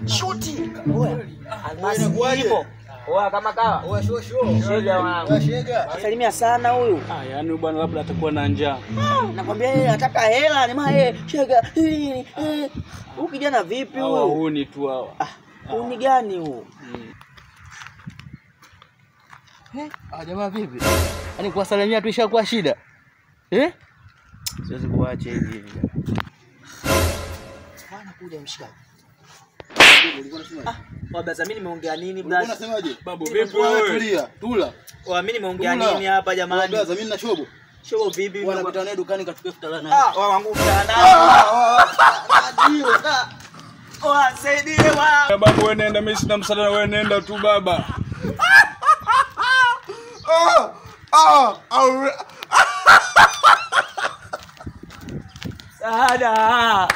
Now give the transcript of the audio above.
Shuti. Almasi ipo. Kama kawa. Shega wangu. Salimia sana huyu. Yaani bwana labda atakuwa na njaa. Nakwambia yeye anataka hela, ni shega. Huyu kijana vipi huyu? Huu ni tu hawa. Huu ni gani huu? Jamaa vipi? Yaani kuwasalimia tu ishakuwa shida. Siwezi kuacha hivi. Bwana kuja mshikaji. Baba mimi nimeongea nini brother? Unasemaje? Babu vipi wewe? Tula. Mimi nimeongea nini hapa jamani? Brother mimi nina shobo. Shobo vipi? Wanapita naye dukani kachukua $1000. Wangu mtana. Saidie bwana. Babu wewe nenda, mimi sina msaada, wewe nenda tu baba. Sada.